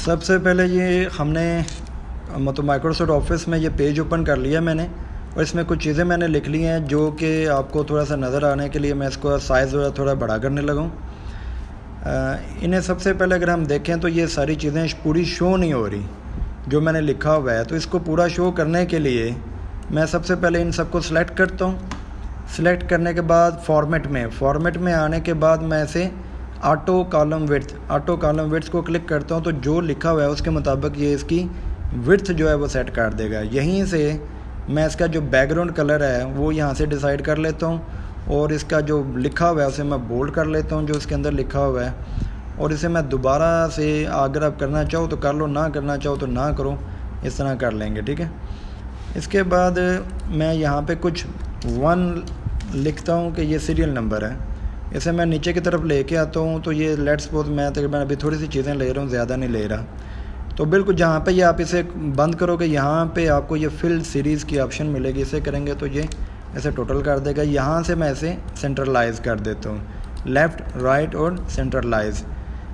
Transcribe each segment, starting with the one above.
सबसे पहले ये हमने मतलब माइक्रोसॉफ्ट ऑफिस में ये पेज ओपन कर लिया मैंने, और इसमें कुछ चीज़ें मैंने लिख ली हैं जो कि आपको थोड़ा सा नज़र आने के लिए मैं इसको साइज़ थोड़ा बड़ा करने लगा हूँ। इन्हें सबसे पहले अगर हम देखें तो ये सारी चीज़ें पूरी शो नहीं हो रही जो मैंने लिखा हुआ है। तो इसको पूरा शो करने के लिए मैं सबसे पहले इन सबको सिलेक्ट करता हूँ। सिलेक्ट करने के बाद फॉर्मेट में आने के बाद मैं इसे ऑटो कॉलम विड्थ को क्लिक करता हूँ, तो जो लिखा हुआ है उसके मुताबिक ये इसकी विड्थ जो है वो सेट कर देगा। यहीं से मैं इसका जो बैकग्राउंड कलर है वो यहाँ से डिसाइड कर लेता हूँ, और इसका जो लिखा हुआ है उसे मैं बोल्ड कर लेता हूँ जो इसके अंदर लिखा हुआ है, और इसे मैं दोबारा से अगर आप करना चाहो तो कर लो, ना करना चाहो तो ना करो, इस तरह कर लेंगे, ठीक है। इसके बाद मैं यहाँ पे कुछ 1 लिखता हूँ कि ये सीरियल नंबर है। इसे मैं नीचे की तरफ लेके आता हूँ, तो ये लेट्स सपोज मैं तकरीबन अभी थोड़ी सी चीज़ें ले रहा हूँ, ज़्यादा नहीं ले रहा। तो बिल्कुल जहाँ पे ये आप इसे बंद करोगे यहाँ पे आपको ये फिल सीरीज़ की ऑप्शन मिलेगी। इसे करेंगे तो ये ऐसे टोटल कर देगा। यहाँ से मैं इसे सेंट्रलाइज कर देता हूँ, लेफ़्ट राइट और सेंट्रलाइज।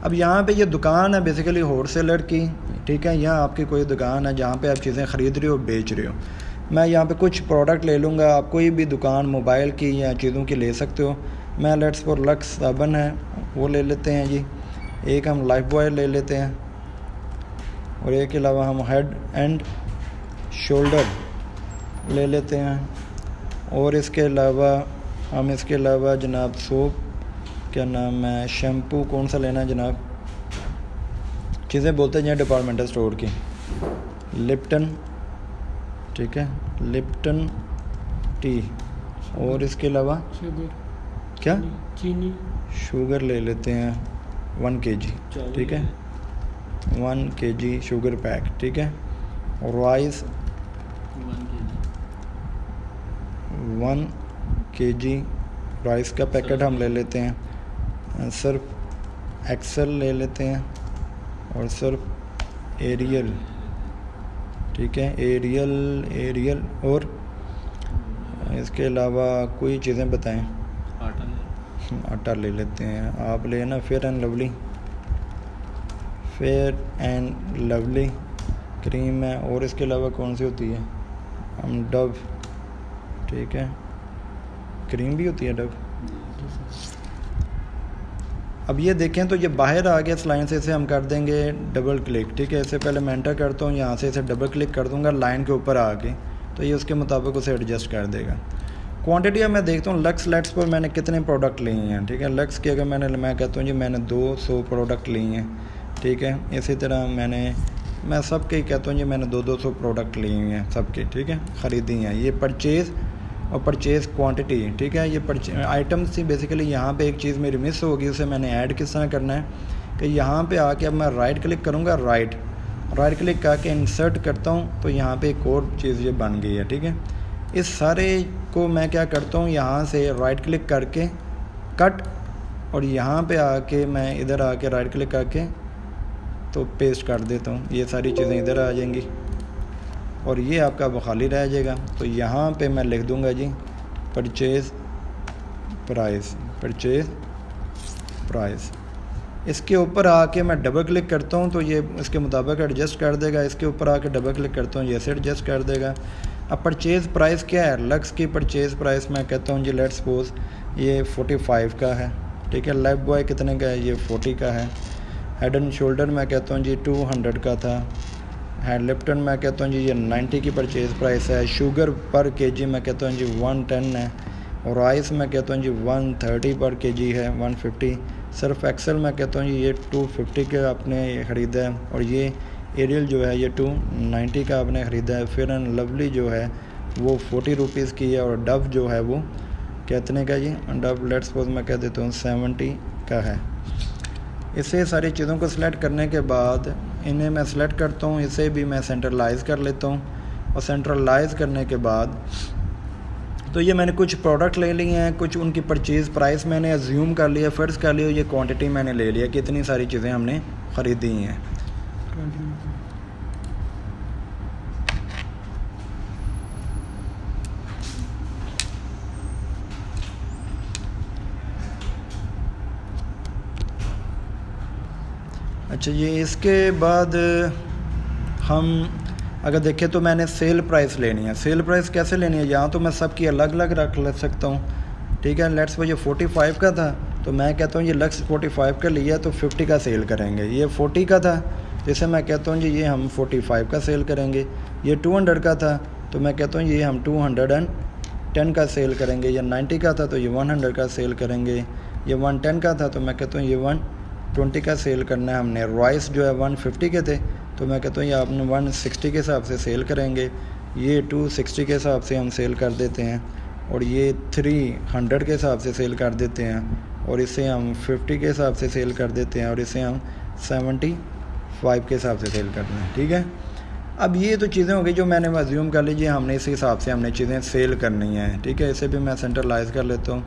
अब यहाँ पे ये दुकान है बेसिकली होलसेलर की, ठीक है। यहाँ आपकी कोई दुकान है जहाँ पे आप चीज़ें ख़रीद रहे हो, बेच रहे हो। मैं यहाँ पे कुछ प्रोडक्ट ले लूँगा, आप कोई भी दुकान मोबाइल की या चीज़ों की ले सकते हो। मैं लेट्स फॉर लक्स साबन है वो ले लेते हैं जी, एक हम लाइफ बॉय ले लेते हैं, और एक के अलावा हम हेड एंड शोल्डर ले लेते हैं, और इसके अलावा जनाब सोप, क्या नाम है, शैम्पू कौन सा लेना है जनाब, चीज़ें बोलते हैं डिपार्टमेंटल स्टोर की, लिप्टन, ठीक है, लिप्टन टी, और इसके अलावा क्या चीनी, शुगर ले लेते हैं 1 kg, ठीक है, 1 kg शुगर पैक, ठीक है, और राइस 1 kg राइस का पैकेट हम ले लेते हैं। सर्फ एक्सेल ले लेते हैं, और सर्फ एरियल, ठीक है, एरियल, और इसके अलावा कोई चीज़ें बताएं। आटा ले लेते हैं, आप लेना फेयर एंड लवली क्रीम है, और इसके अलावा कौन सी होती है, हम डव, ठीक है, क्रीम भी होती है डव। अब ये देखें तो ये बाहर आ गया इस लाइन से, इसे हम कर देंगे डबल क्लिक, ठीक है। इससे पहले मैं एंटर करता हूँ, यहाँ से इसे डबल क्लिक कर दूँगा लाइन के ऊपर आके, तो ये उसके मुताबिक उसे एडजस्ट कर देगा। क्वांटिटी अब मैं देखता हूँ लक्स लेट्स पर मैंने कितने प्रोडक्ट लिए हैं, ठीक है। लक्स की अगर मैं कहता हूँ जी मैंने 200 प्रोडक्ट लिए हैं, ठीक है। इसी तरह मैं सबके ही कहता हूँ जी मैंने 200 प्रोडक्ट लिए हैं सबके, ठीक है, ख़रीदी हैं। ये परचेज़ और परचेज़ क्वांटिटी, ठीक है। ये आइटम्स थी बेसिकली। यहाँ पे एक चीज़ मेरी मिस होगी, उसे मैंने ऐड किस तरह करना है कि यहाँ पे आके अब मैं राइट क्लिक करूँगा, राइट क्लिक करके इंसर्ट करता हूँ, तो यहाँ पे एक और चीज़ ये बन गई है, ठीक है। इस सारे को मैं क्या करता हूँ, यहाँ से राइट क्लिक करके कट, और यहाँ पे आके मैं इधर आके राइट क्लिक करके तो पेस्ट कर देता हूँ। ये सारी चीज़ें इधर आ जाएंगी और ये आपका वो खाली रह जाएगा। तो यहाँ पे मैं लिख दूँगा जी परचेज़ प्राइस। इसके ऊपर आके मैं डबल क्लिक करता हूँ तो ये इसके मुताबिक एडजस्ट कर देगा। इसके ऊपर आके डबल क्लिक करता हूँ, ये से एडजस्ट कर देगा। अब परचेज़ प्राइस क्या है, लक्स की परचेज़ प्राइस मैं कहता हूँ जी लेट्स सपोज ये 45 का है, ठीक है। लाइफ बॉय कितने का है, ये 40 का है। हेड एंड शोल्डर मैं कहता हूँ जी 200 का था। हैंड लिप्टन मैं कहता हूँ जी ये 90 की परचेज़ प्राइस है। शुगर पर केजी मैं कहता हूँ जी 110 है। और राइस मैं कहता हूँ जी 130 पर केजी है, 150। सर्फ एक्सेल मैं कहता हूँ जी ये 250 का आपने ख़रीदा है। और ये एरियल जो है ये 290 का आपने ख़रीदा है। फेयर एंड लवली जो है वो 40 रुपीज़ की है। और डव जो है वो कितने का जी, डव लेट्स सपोज मैं कह देता हूँ 70 का है। इसे सारी चीज़ों को सिलेक्ट करने के बाद इन्हें मैं सिलेक्ट करता हूँ, इसे भी मैं सेंट्रलाइज़ कर लेता हूँ। और सेंट्रलाइज़ करने के बाद तो ये मैंने कुछ प्रोडक्ट ले लिए हैं, कुछ उनकी परचेज़ प्राइस मैंने अज्यूम कर लिया, फ़र्ज़ कर लिया, ये क्वांटिटी मैंने ले लिया कि इतनी सारी चीज़ें हमने ख़रीदी हैं। अच्छा ये इसके बाद हम अगर देखें तो मैंने सेल प्राइस लेनी है। सेल प्राइस कैसे लेनी है, यहाँ तो मैं सबकी अलग अलग रख ले सकता हूँ, ठीक है। लेट्स ये 45 का था तो मैं कहता हूँ ये लक्स 45 का लिया तो 50 का सेल करेंगे। ये 40 का था जैसे मैं कहता हूँ जी ये हम 45 का सेल करेंगे। ये 200 का था तो मैं कहता हूँ ये हम 210 का सेल करेंगे। ये 90 का था तो ये 100 का सेल करेंगे। ये 110 का था तो मैं कहता हूँ ये 120 का सेल करना है हमने। रॉयस जो है 150 के थे तो मैं कहता हूँ ये आपने 160 के हिसाब से सेल करेंगे। ये 260 के हिसाब से हम सेल कर देते हैं और ये 300 के हिसाब से सेल कर देते हैं और इसे हम 50 के हिसाब से सेल कर देते हैं और इसे हम 75 के हिसाब से सेल करते हैं, ठीक है। अब ये तो चीज़ें हो गई जो मैंने अज्यूम कर लीजिए हमने इस हिसाब से हमने चीज़ें सेल करनी है, ठीक है। इसे भी मैं सेंट्रलाइज़ कर लेता हूँ।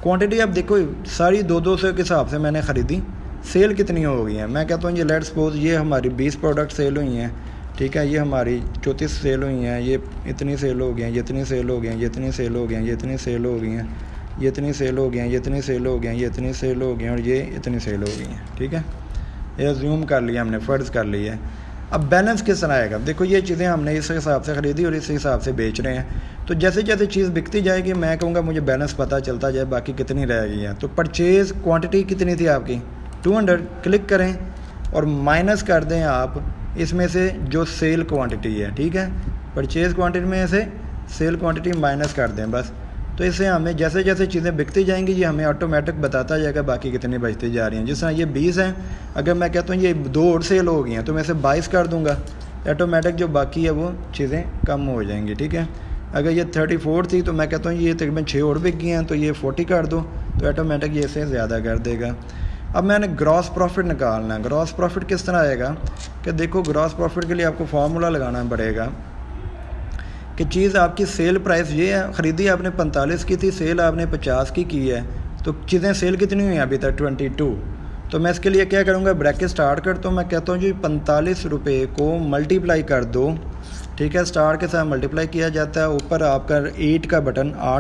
क्वांटिटी अब देखो सारी 200 के हिसाब से मैंने ख़रीदी, सेल कितनी हो गई है। मैं कहता हूँ ये लेट्स सपोज ये हमारी 20 प्रोडक्ट सेल हुई हैं, ठीक है। ये हमारी 34 सेल हुई हैं, ये इतनी सेल हो गई हैं, ये इतनी सेल हो गई हैं, ये इतनी सेल हो गई हैं, ये इतनी सेल हो गई हैं, ये इतनी सेल हो गई हैं, ये इतनी सेल हो गई हैं, ये इतनी सेल हो गई हैं और ये इतनी सेल हो गई हैं, ठीक है। ये अज्यूम कर लिया हमने, फ़र्ज़ कर लिया है। अब बैलेंस किस तरह आएगा, देखो ये चीज़ें हमने इस हिसाब से ख़रीदी और इस हिसाब से बेच रहे हैं। तो जैसे जैसे चीज़ बिकती जाएगी मैं कहूँगा मुझे बैलेंस पता चलता जाए बाकी कितनी रह गई है। तो परचेज़ क्वांटिटी कितनी थी आपकी 200, क्लिक करें और माइनस कर दें आप इसमें से जो सेल क्वांटिटी है, ठीक है। परचेज़ क्वांटिटी में से सेल क्वांटिटी माइनस कर दें बस। तो इससे हमें जैसे जैसे चीज़ें बिकती जाएंगी ये हमें ऑटोमेटिक बताता जाएगा बाकी कितनी बचती जा रही हैं। जिस तरह ये 20 हैं, अगर मैं कहता हूँ ये 2 और सेल हो गई हैं तो मैं इसे 22 कर दूँगा, ऑटोमेटिक जो बाकी है वो चीज़ें कम हो जाएंगी, ठीक है। अगर ये 34 थी तो मैं कहता हूँ ये तकरीबन 6 और बिक गई हैं तो ये 40 कर दो तो ऑटोमेटिक ये इसे ज़्यादा कर देगा। अब मैंने ग्रॉस प्रॉफिट निकालना है। ग्रॉस प्रॉफिट किस तरह आएगा कि देखो ग्रॉस प्रॉफिट के लिए आपको फार्मूला लगाना पड़ेगा कि चीज़ आपकी सेल प्राइस ये है, ख़रीदी आपने 45 की थी, सेल आपने 50 की है, तो चीज़ें सेल कितनी हुई हैं अभी तक 22। तो मैं इसके लिए क्या करूँगा, ब्रैकेट स्टार्ट करता हूँ। मैं कहता हूँ जी 45 रुपये को मल्टीप्लाई कर दो, ठीक है। स्टार के साथ मल्टीप्लाई किया जाता है। ऊपर आपका 8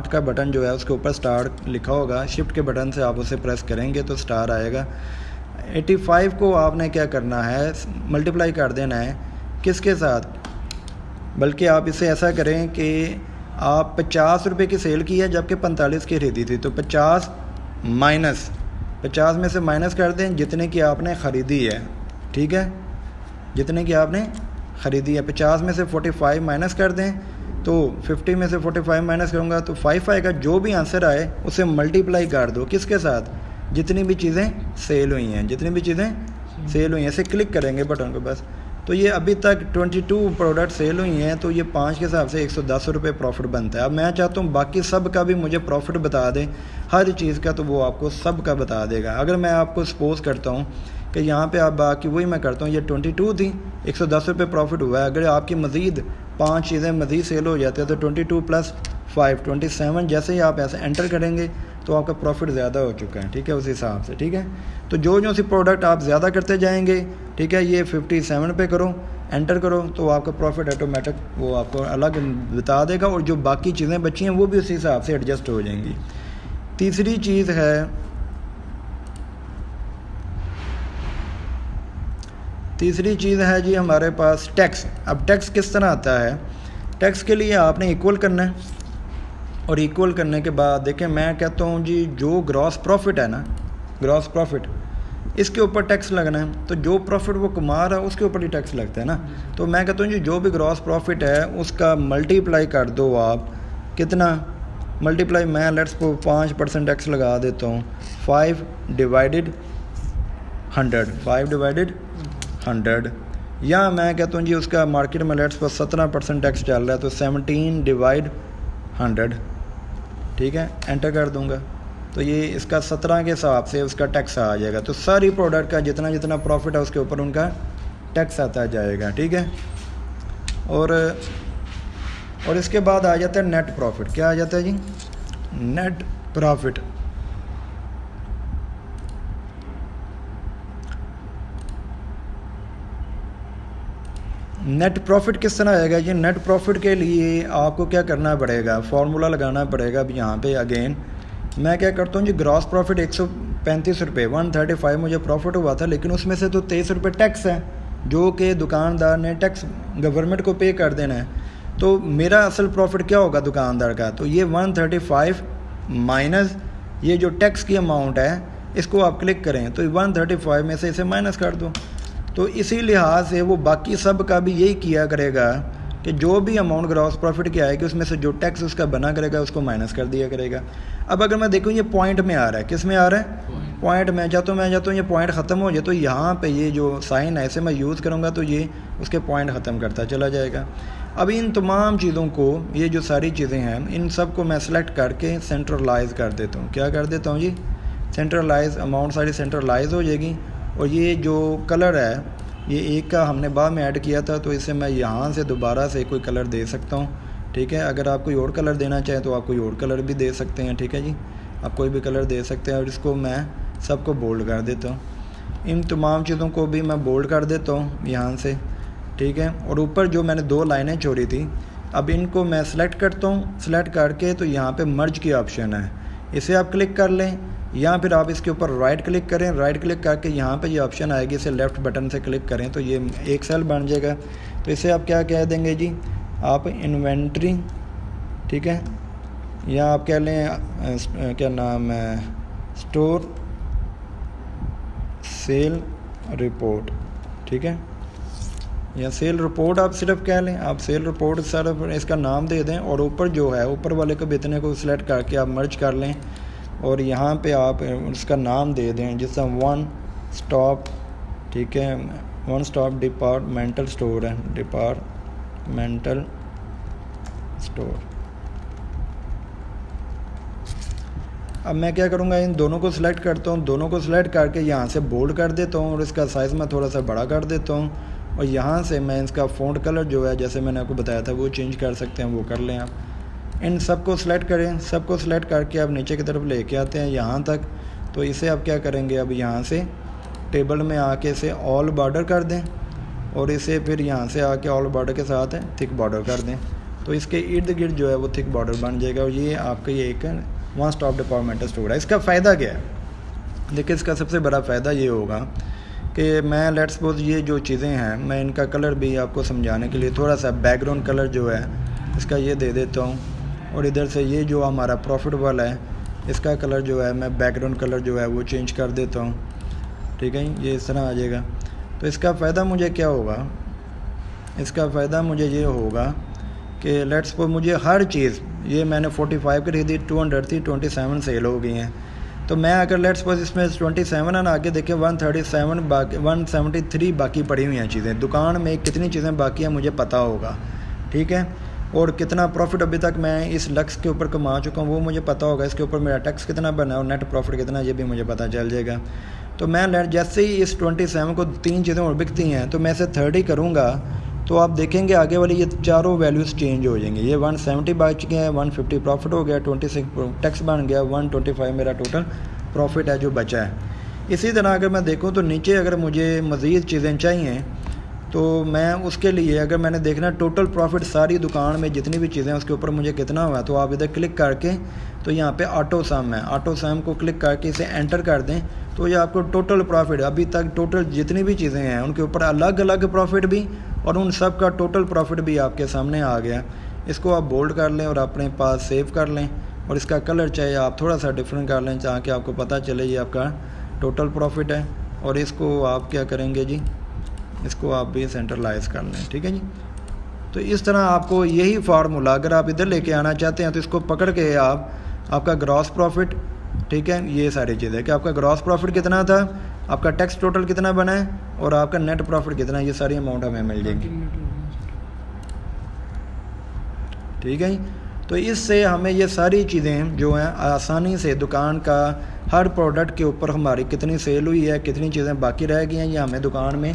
का बटन जो है उसके ऊपर स्टार लिखा होगा, शिफ्ट के बटन से आप उसे प्रेस करेंगे तो स्टार आएगा। 85 को आपने क्या करना है, मल्टीप्लाई कर देना है किसके साथ, बल्कि आप इसे ऐसा करें कि आप 50 रुपये की सेल की है जबकि 45 की खरीदी थी, तो 50 में से माइनस कर दें जितने की आपने ख़रीदी है, ठीक है। जितने की आपने ख़रीदी है 50 में से 45 माइनस कर दें तो 50 में से 45 माइनस करूँगा तो 5 आएगा। जो भी आंसर आए उसे मल्टीप्लाई कर दो किसके साथ, जितनी भी चीज़ें सेल हुई हैं, जितनी भी चीज़ें सेल हुई हैं। इसे क्लिक करेंगे बटन को बस। तो ये अभी तक 22 प्रोडक्ट सेल हुई हैं तो ये 5 के हिसाब से 110 रुपये प्रॉफिट बनता है। अब मैं चाहता हूँ बाकी सब का भी मुझे प्रॉफिट बता दें, हर चीज़ का, तो वो आपको सब का बता देगा। अगर मैं आपको सपोज़ करता हूँ कि यहाँ पे आप बाकी वही मैं करता हूँ, ये 22 थी, 110 रुपये प्रॉफिट हुआ है। अगर आपकी मज़ीद 5 चीज़ें मज़ीद सेल हो जाती है तो 22 + 5 27, जैसे ही आप ऐसे एंटर करेंगे तो आपका प्रॉफिट ज़्यादा हो चुका है, ठीक है, उस हिसाब से, ठीक है। तो जो सी प्रोडक्ट आप ज़्यादा करते जाएंगे, ठीक है, ये 57 पे करो, एंटर करो तो आपका प्रॉफिट ऑटोमेटिक वो आपको अलग बता देगा और जो बाकी चीज़ें बची हैं वो भी उसी हिसाब से एडजस्ट हो जाएंगी। तीसरी चीज़ है जी हमारे पास टैक्स। अब टैक्स किस तरह आता है, टैक्स के लिए आपने इक्वल करना है और इक्वल करने के बाद देखें मैं कहता हूँ जी जो ग्रॉस प्रॉफिट है ना, ग्रॉस प्रॉफिट, इसके ऊपर टैक्स लगना है। तो जो प्रॉफिट वो कमा रहा है उसके ऊपर ही टैक्स लगता है ना। तो मैं कहता हूँ जी जो भी ग्रॉस प्रॉफिट है उसका मल्टीप्लाई कर दो आप, कितना मल्टीप्लाई, मैं लेट्स को 5% टैक्स लगा देता हूँ, 5 डिवाइडेड 100, या मैं कहता हूँ जी उसका मार्केट में लेट्स पर 17% टैक्स चल रहा है तो 17 डिवाइड 100, ठीक है, एंटर कर दूंगा तो ये इसका 17 के हिसाब से उसका टैक्स आ जाएगा। तो सारी प्रोडक्ट का जितना जितना प्रॉफिट है उसके ऊपर उनका टैक्स आता जाएगा, ठीक है। और इसके बाद आ जाता है नेट प्रॉफिट। क्या आ जाता है जी, नेट प्रॉफिट। नेट प्रॉफिट किस तरह आएगा जी, नेट प्रॉफिट के लिए आपको क्या करना पड़ेगा, फार्मूला लगाना पड़ेगा। अब यहाँ पे अगेन मैं क्या करता हूँ जी, ग्रॉस प्रॉफिट 35 रुपये 135 मुझे प्रॉफिट हुआ था, लेकिन उसमें से तो 23 रुपये टैक्स है जो कि दुकानदार ने टैक्स गवर्नमेंट को पे कर देना है। तो मेरा असल प्रॉफिट क्या होगा दुकानदार का? तो ये 135 माइनस ये जो टैक्स की अमाउंट है इसको आप क्लिक करें तो 135 में से इसे माइनस कर दो। तो इसी लिहाज से वो बाकी सब का भी यही किया करेगा कि जो भी अमाउंट ग्रॉस प्रॉफिट की आएगी उसमें से जो टैक्स उसका बना करेगा उसको माइनस कर दिया करेगा। अब अगर मैं देखूँ ये पॉइंट में आ रहा है, किस में आ रहा है? पॉइंट में। मैं चाहता हूँ ये पॉइंट ख़त्म हो जाए, तो यहाँ पे ये जो साइन है इसे मैं यूज़ करूँगा तो ये उसके पॉइंट ख़त्म करता चला जाएगा। अब इन तमाम चीज़ों को, ये जो सारी चीज़ें हैं इन सब को मैं सेलेक्ट करके सेंट्रलाइज़ कर देता हूँ। क्या कर देता हूँ जी? सेंट्रलाइज। अमाउंट सारी सेंट्रलाइज हो जाएगी। और ये जो कलर है ये एक का हमने बाद में ऐड किया था, तो इसे मैं यहाँ से दोबारा से कोई कलर दे सकता हूँ। ठीक है, अगर आप कोई और कलर देना चाहें तो आप कोई और कलर भी दे सकते हैं। ठीक है जी, आप कोई भी कलर दे सकते हैं। और इसको मैं सबको बोल्ड कर देता हूँ। इन तमाम चीज़ों को भी मैं बोल्ड कर देता हूँ यहाँ से। ठीक है, और ऊपर जो मैंने 2 लाइनें छोड़ी थी अब इनको मैं सेलेक्ट करता हूँ। सेलेक्ट करके तो यहाँ पे मर्ज की ऑप्शन है, इसे आप क्लिक कर लें या फिर आप इसके ऊपर राइट क्लिक करें। राइट क्लिक करके यहाँ पे ये ऑप्शन आएगी, इसे लेफ़्ट बटन से क्लिक करें तो ये एक सेल बन जाएगा। तो इसे आप क्या कह देंगे जी? आप इन्वेंट्री, ठीक है, या आप कह लें क्या नाम है, स्टोर सेल रिपोर्ट। ठीक है, या सेल रिपोर्ट आप सिर्फ कह लें, आप सेल रिपोर्ट सिर्फ इसका नाम दे दें। और ऊपर जो है ऊपर वाले को इतने को सिलेक्ट करके आप मर्ज कर लें और यहाँ पे आप उसका नाम दे दें जिससे वन स्टॉप। ठीक है, वन स्टॉप डिपार्टमेंटल स्टोर है, डिपार्टमेंटल स्टोर। अब मैं क्या करूँगा, इन दोनों को सिलेक्ट करता हूँ, दोनों को सिलेक्ट करके यहाँ से बोल्ड कर देता हूँ और इसका साइज़ मैं थोड़ा सा बड़ा कर देता हूँ। और यहाँ से मैं इसका फ़ॉन्ट कलर जो है जैसे मैंने आपको बताया था वो चेंज कर सकते हैं, वो कर लें आप। इन सब को सिलेक्ट करें, सबको सिलेक्ट करके आप नीचे की तरफ लेके आते हैं यहाँ तक। तो इसे आप क्या करेंगे, अब यहाँ से टेबल में आके इसे ऑल बॉर्डर कर दें और इसे फिर यहाँ से आके ऑल बॉर्डर के साथ थिक बॉर्डर कर दें। तो इसके इर्द गिर्द जो है वो थिक बॉर्डर बन जाएगा। और ये आपका ये एक वन स्टॉप डिपार्टमेंटल स्टोर है। इसका फ़ायदा क्या है? देखिए, इसका सबसे बड़ा फ़ायदा ये होगा कि मैं लेट्स सपोज ये जो चीज़ें हैं मैं इनका कलर भी आपको समझाने के लिए थोड़ा सा बैकग्राउंड कलर जो है इसका ये दे देता हूँ। और इधर से ये जो हमारा प्रॉफिट वाला है इसका कलर जो है मैं बैकग्राउंड कलर जो है वो चेंज कर देता हूँ। ठीक है, ये इस तरह आ जाएगा। तो इसका फ़ायदा मुझे क्या होगा? इसका फ़ायदा मुझे ये होगा कि लेट्स सपोज मुझे हर चीज़, ये मैंने 45 की खरीदी, 200 थी, 27 सेल हो गई हैं। तो मैं अगर लेट्स सपोज इसमें 27 है ना, आगे देखिए 137 बाकी, 173 बाकी पड़ी हुई हैं चीज़ें। दुकान में कितनी चीज़ें बाकी हैं मुझे पता होगा। ठीक है, और कितना प्रॉफिट अभी तक मैं इस लक्स के ऊपर कमा चुका हूँ वो मुझे पता होगा। इसके ऊपर मेरा टैक्स कितना बना और नेट प्रॉफिट कितना ये भी मुझे पता चल जाएगा। तो मैं जैसे ही इस 27 को 3 चीज़ें और बिकती हैं तो मैं इसे 30 करूँगा तो आप देखेंगे आगे वाली ये चारों वैल्यूज़ चेंज हो जाएंगी। ये 170 बच गया है, 150 प्रॉफिट हो गया, 26 टैक्स बन गया, 125 मेरा टोटल प्रॉफिट है जो बचा है। इसी तरह अगर मैं देखूँ तो नीचे अगर मुझे मज़ीद चीज़ें चाहिए तो मैं उसके लिए अगर मैंने देखना टोटल प्रॉफिट सारी दुकान में जितनी भी चीज़ें उसके ऊपर मुझे कितना हुआ, तो आप इधर क्लिक करके तो यहाँ पे ऑटो सम है, ऑटो सम को क्लिक करके इसे एंटर कर दें तो ये आपको टोटल प्रॉफिट अभी तक टोटल जितनी भी चीज़ें हैं उनके ऊपर अलग अलग प्रॉफिट भी और उन सब का टोटल प्रॉफिट भी आपके सामने आ गया। इसको आप बोल्ड कर लें और अपने पास सेव कर लें और इसका कलर चाहे आप थोड़ा सा डिफरेंट कर लें ताकि आपको पता चले ये आपका टोटल प्रॉफिट है। और इसको आप क्या करेंगे जी, इसको आप भी सेंट्रलाइज कर लें। ठीक है जी, तो इस तरह आपको यही फार्मूला अगर आप इधर लेके आना चाहते हैं तो इसको पकड़ के आप आपका ग्रॉस प्रॉफिट, ठीक है, ये सारी चीज़ें कि आपका ग्रॉस प्रॉफिट कितना था, आपका टैक्स टोटल कितना बना है और आपका नेट प्रॉफिट कितना है, ये सारी अमाउंट हमें मिल जाएंगी। ठीक है जी, तो इससे हमें ये सारी चीज़ें जो हैं आसानी से दुकान का हर प्रोडक्ट के ऊपर हमारी कितनी सेल हुई है, कितनी चीज़ें बाकी रह गई हैं, ये हमें दुकान में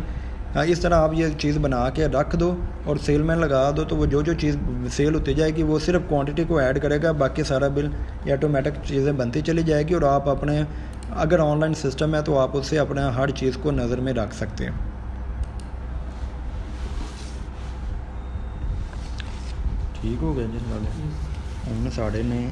इस तरह आप ये चीज़ बना के रख दो और सेल में लगा दो तो वो जो चीज़ सेल होती जाएगी वो सिर्फ क्वांटिटी को ऐड करेगा, बाकी सारा बिल या ऑटोमेटिक चीज़ें बनती चली जाएगी। और आप अपने अगर ऑनलाइन सिस्टम है तो आप उससे अपने हर चीज़ को नज़र में रख सकते हैं। ठीक हो गया जी, हमने 9:30